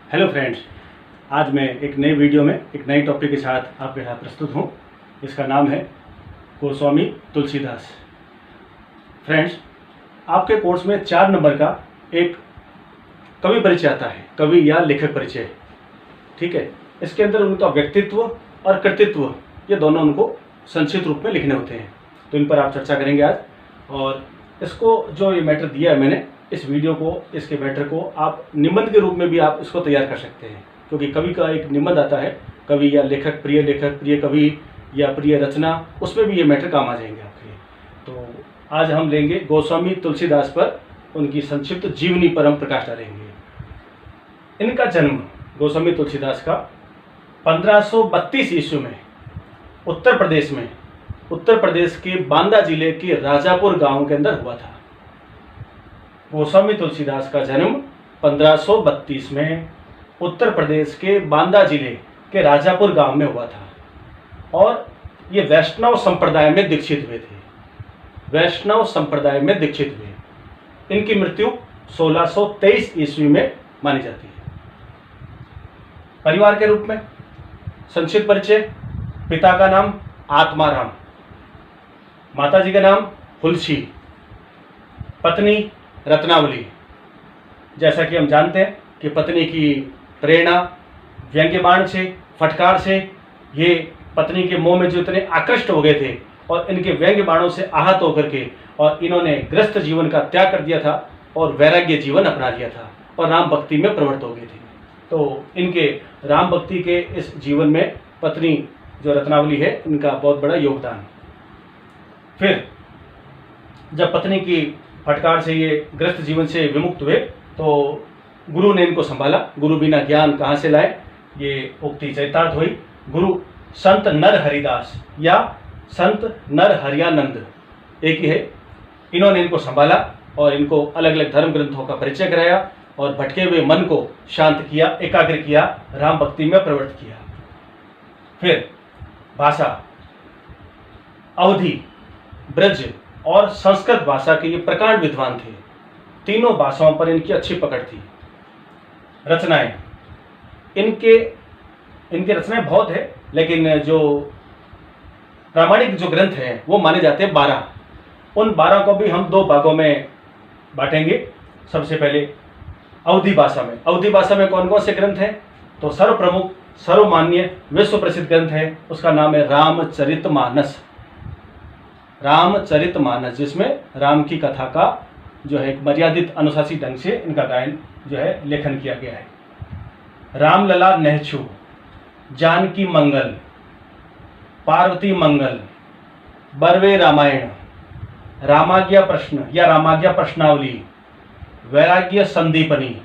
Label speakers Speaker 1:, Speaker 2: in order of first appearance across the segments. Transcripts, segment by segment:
Speaker 1: Hello friends, आज मैं एक नए वीडियो में एक नई टॉपिक के साथ आपके साथ प्रस्तुत हूँ। इसका नाम है गोस्वामी तुलसीदास। फ्रेंड्स, आपके कोर्स में 4 नंबर का एक कवि परिचय आता है, कवि या लेखक परिचय। ठीक है, इसके अंदर उनका व्यक्तित्व और कृतित्व ये दोनों उनको संक्षिप्त रूप में लिखने होते हैं, तो इन पर आप चर्चा करेंगे आज। और इसको जो ये मैटर दिया है मैंने, इस वीडियो को, इसके मैटर को आप निबंध के रूप में भी आप इसको तैयार कर सकते हैं, क्योंकि कवि का एक निबंध आता है, कवि या लेखक, प्रिय कवि या प्रिय रचना, उसमें भी ये मैटर काम आ जाएंगे आपके। तो आज हम लेंगे गोस्वामी तुलसीदास पर उनकी संक्षिप्त जीवनी पर हम प्रकाश डालेंगे। इनका जन्म गोस्वामी तुलसीदास का 1532 ईस्वी में उत्तर प्रदेश के बांदा जिले के राजापुर गांव के अंदर हुआ था। गोस्वामी तुलसीदास का जन्म 1532 में उत्तर प्रदेश के बांदा जिले के राजापुर गांव में हुआ था और ये वैष्णव संप्रदाय में दीक्षित हुए थे। इनकी मृत्यु 1623 ईस्वी में मानी जाती है। परिवार के रूप में संक्षिप्त परिचय: पिता का नाम आत्माराम, माताजी का नाम हुलसी, पत्नी रत्नावली। जैसा कि हम जानते हैं कि पत्नी की प्रेरणा व्यंग्य बाण से, फटकार से, ये पत्नी के मोह में जो इतने आकृष्ट हो गए थे और इनके व्यंग्य बाणों से आहत होकर के और इन्होंने गृहस्थ जीवन का त्याग कर दिया था और वैराग्य जीवन अपना लिया था और राम भक्ति में प्रवृत्त हो गए थे। तो इनके राम भक्ति के इस जीवन में पत्नी जो रत्नावली है, इनका बहुत बड़ा योगदान। फिर जब पत्नी की फटकार से ये ग्रस्त जीवन से विमुक्त हुए तो गुरु ने इनको संभाला। गुरु बिना ज्ञान कहाँ से लाए, ये उक्ति चरितार्थ हुई। गुरु संत नर हरिदास या संत नर हरियानंद एक ही है। इन्होंने इनको संभाला और इनको अलग अलग धर्म ग्रंथों का परिचय कराया और भटके हुए मन को शांत किया, एकाग्र किया, राम भक्ति में प्रवृत्त किया। फिर भाषा, अवधी, ब्रज और संस्कृत भाषा के ये प्रकांड विद्वान थे। तीनों भाषाओं पर इनकी अच्छी पकड़ थी। रचनाएं, इनके रचनाएं बहुत है, लेकिन जो प्रामाणिक जो ग्रंथ हैं वो माने जाते हैं 12। उन 12 को भी हम 2 भागों में बांटेंगे। सबसे पहले अवधी भाषा में कौन कौन से ग्रंथ हैं? तो सर्वप्रमुख, सर्वमान्य, विश्व प्रसिद्ध ग्रंथ है, उसका नाम है रामचरितमानस, जिसमें राम की कथा का जो है एक मर्यादित अनुशासित ढंग से इनका गायन जो है लेखन किया गया है। रामलला नेहचू, जानकी मंगल, पार्वती मंगल, बरवे रामायण, रामाज्ञा प्रश्न या रामाज्ञा प्रश्नावली, वैराग्य संदीपनी,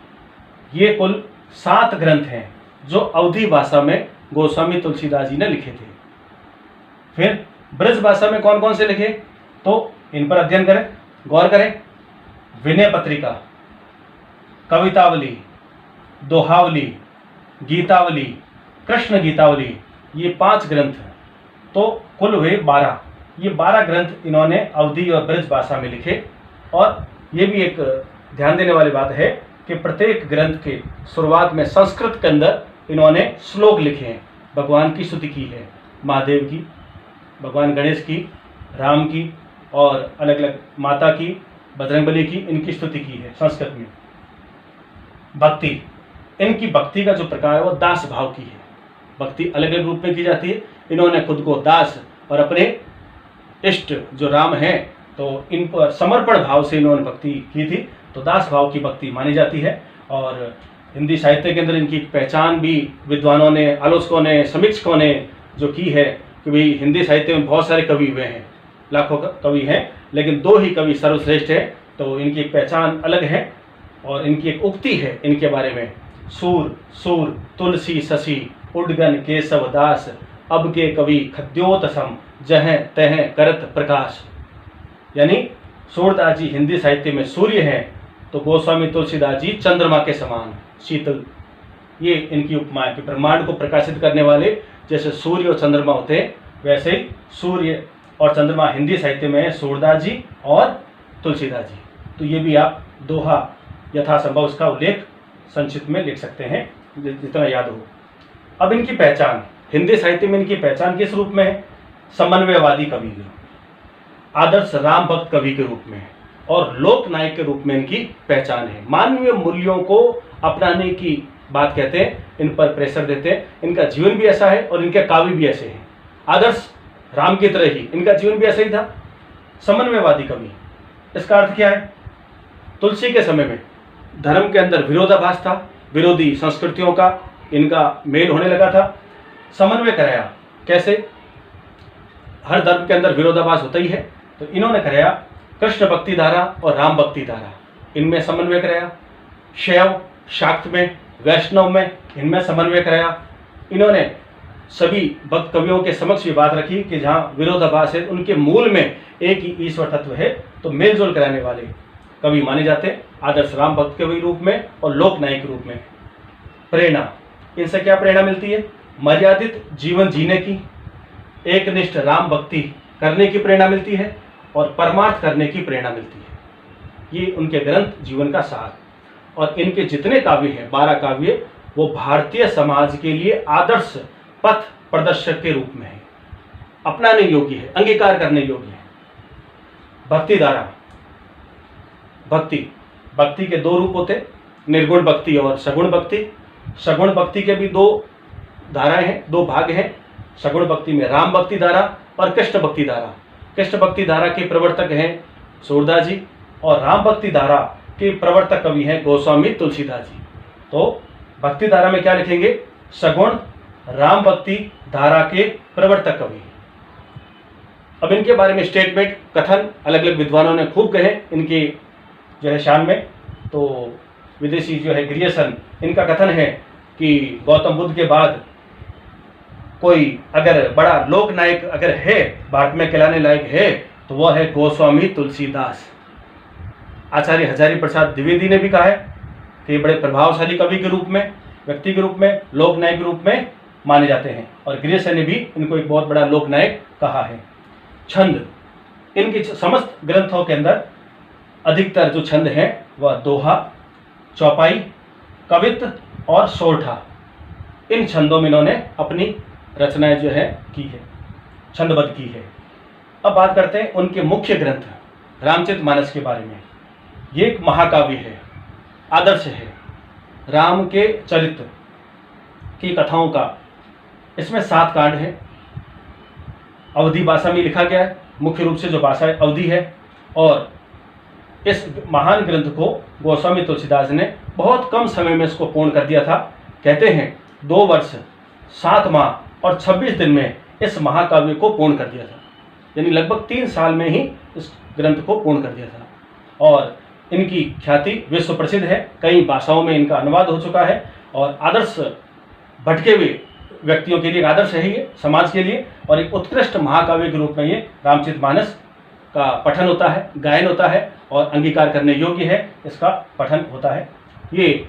Speaker 1: ये कुल 7 ग्रंथ हैं जो अवधी भाषा में गोस्वामी तुलसीदास जी ने लिखे थे। फिर ब्रज भाषा में कौन कौन से लिखे, तो इन पर अध्ययन करें, गौर करें। विनय पत्रिका, कवितावली, दोहावली, गीतावली, कृष्ण गीतावली, ये 5 ग्रंथ हैं। तो कुल हुए 12। ये 12 ग्रंथ इन्होंने अवधी और ब्रज भाषा में लिखे। और ये भी एक ध्यान देने वाली बात है कि प्रत्येक ग्रंथ के शुरुआत में संस्कृत के अंदर इन्होंने श्लोक लिखे हैं। भगवान की स्तुति की है, महादेव की, भगवान गणेश की, राम की और अलग अलग माता की, बजरंगबली की, इनकी स्तुति की है संस्कृत में। भक्ति, इनकी भक्ति का जो प्रकार है वो दास भाव की है। भक्ति अलग अलग रूप में की जाती है। इन्होंने खुद को दास और अपने इष्ट जो राम हैं तो इन पर समर्पण भाव से इन्होंने भक्ति की थी, तो दास भाव की भक्ति मानी जाती है। और हिंदी साहित्य के अंदर इनकी पहचान भी विद्वानों ने, आलोचकों ने, समीक्षकों ने जो की है कि भाई हिंदी साहित्य में बहुत सारे कवि हुए हैं, लाखों कवि हैं, लेकिन 2 ही कवि सर्वश्रेष्ठ हैं। तो इनकी एक पहचान अलग है और इनकी एक उक्ति है इनके बारे में: सूर तुलसी शशि उडगन केशव दास, अब के कवि खद्योतसम जह तह करत प्रकाश। यानी सूरदास जी हिंदी साहित्य में सूर्य हैं, तो गोस्वामी तुलसीदास जी चंद्रमा के समान शीतल। ये इनकी उपमा है कि ब्रह्मांड को प्रकाशित करने वाले जैसे सूर्य और चंद्रमा होते हैं, वैसे ही सूर्य और चंद्रमा हिंदी साहित्य में है सूरदास जी और तुलसीदास जी। तो ये भी आप दोहा यथासंभव उसका उल्लेख संक्षिप्त में लिख सकते हैं। जितना याद हो। अब इनकी पहचान, हिंदी साहित्य में इनकी पहचान किस रूप में है? समन्वयवादी कवि, आदर्श राम भक्त कवि के रूप में और लोक नायक के रूप में इनकी पहचान है। मानवीय मूल्यों को अपनाने की बात कहते हैं, इन पर प्रेशर देते हैं। इनका जीवन भी ऐसा है और इनके काव्य भी ऐसे हैं। आदर्श राम की तरह ही इनका जीवन भी ऐसा ही था। समन्वयवादी कवि, इसका अर्थ क्या है? तुलसी के समय में धर्म के अंदर विरोधाभास था, विरोधी संस्कृतियों का इनका मेल होने लगा था। समन्वय कराया कैसे? हर धर्म के अंदर विरोधाभास होता ही है, तो इन्होंने कराया कृष्ण भक्ति धारा और राम भक्ति धारा, इनमें समन्वय कराया। शैव शाक्त में, वैष्णव में, इनमें समन्वय कराया। इन्होंने सभी भक्त कवियों के समक्ष ये बात रखी कि जहाँ विरोधाभास है उनके मूल में एक ही ईश्वर तत्व है, तो मेलजोल कराने वाले कवि माने जाते हैं आदर्श राम भक्त कवि रूप में और लोक नायक के रूप में। प्रेरणा, इनसे क्या प्रेरणा मिलती है? मर्यादित जीवन जीने की, एकनिष्ठ राम भक्ति करने की प्रेरणा मिलती है और परमार्थ करने की प्रेरणा मिलती है। ये उनके ग्रंथ जीवन का सार। और इनके जितने काव्य हैं, 12 काव्य, वो भारतीय समाज के लिए आदर्श पथ प्रदर्शक के रूप में है, अपनाने योग्य है, अंगीकार करने योग्य है। भक्ति धारा, भक्ति के 2 रूप होते, निर्गुण भक्ति और सगुण भक्ति। सगुण भक्ति के भी 2 धाराएं हैं, 2 भाग हैं। सगुण भक्ति में राम भक्ति धारा और कृष्ण भक्ति धारा। कृष्ण भक्ति धारा के प्रवर्तक हैं सूरदास जी और राम भक्ति धारा के प्रवर्तक कवि हैं गोस्वामी तुलसीदास जी। तो भक्ति धारा में क्या लिखेंगे? सगुण राम भक्ति धारा के प्रवर्तक कवि। अब इनके बारे में स्टेटमेंट, कथन अलग अलग विद्वानों ने खूब कहे इनके जो है शान में। तो विदेशी जो है ग्रियर्सन, इनका कथन है कि गौतम बुद्ध के बाद कोई अगर बड़ा लोक नायक अगर है, भारत में कहलाने लायक है, तो वह है गोस्वामी तुलसीदास। आचार्य हजारी प्रसाद द्विवेदी ने भी कहा है कि बड़े प्रभावशाली कवि के रूप में, व्यक्ति के रूप में, लोक नायक के रूप में माने जाते हैं। और ग्रियर्सन ने भी इनको एक बहुत बड़ा लोक नायक कहा है। छंद, इनके समस्त ग्रंथों के अंदर अधिकतर जो छंद हैं वह दोहा, चौपाई, कवित्त और सोरठा, इन छंदों में इन्होंने अपनी रचनाएं जो है की है, छंदबद्ध की है। अब बात करते हैं उनके मुख्य ग्रंथ रामचरितमानस के बारे में। ये एक महाकाव्य है, आदर्श है राम के चरित्र की कथाओं का। इसमें 7 कांड हैं, अवधी भाषा में लिखा गया है, मुख्य रूप से जो भाषा है अवधी है। और इस महान ग्रंथ को गोस्वामी तुलसीदास ने बहुत कम समय में इसको पूर्ण कर दिया था। कहते हैं 2 वर्ष 7 माह और 26 दिन में इस महाकाव्य को पूर्ण कर दिया था, यानी लगभग 3 साल में ही इस ग्रंथ को पूर्ण कर दिया था। और इनकी ख्याति विश्व प्रसिद्ध है, कई भाषाओं में इनका अनुवाद हो चुका है। और आदर्श भटके हुए व्यक्तियों के लिए एक आदर्श है ये, समाज के लिए। और एक उत्कृष्ट महाकाव्य के रूप में ये रामचरितमानस का पठन होता है, गायन होता है और अंगीकार करने योग्य है, इसका पठन होता है। ये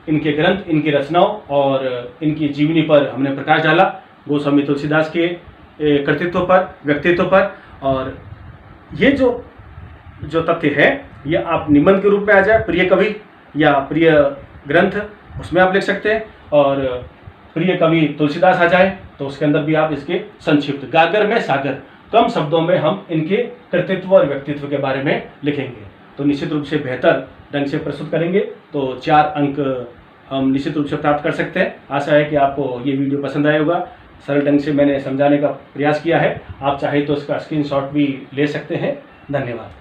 Speaker 1: इनके ग्रंथ, इनकी रचनाओं और इनकी जीवनी पर हमने प्रकाश डाला, गोस्वामी तुलसीदास के कृतित्व पर, व्यक्तित्व पर। और ये जो तथ्य है ये आप निबंध के रूप में आ जाए, प्रिय कवि या प्रिय ग्रंथ, उसमें आप लिख सकते हैं। और प्रिय कवि तुलसीदास आ जाए तो उसके अंदर भी आप इसके संक्षिप्त, गागर में सागर, कम शब्दों में हम इनके कृतित्व और व्यक्तित्व के बारे में लिखेंगे तो निश्चित रूप से बेहतर ढंग से प्रस्तुत करेंगे। तो 4 अंक हम निश्चित रूप से प्राप्त कर सकते हैं। आशा है कि आपको ये वीडियो पसंद आया होगा। सरल ढंग से मैंने समझाने का प्रयास किया है, आप चाहे तो इसका स्क्रीनशॉट भी ले सकते हैं। धन्यवाद।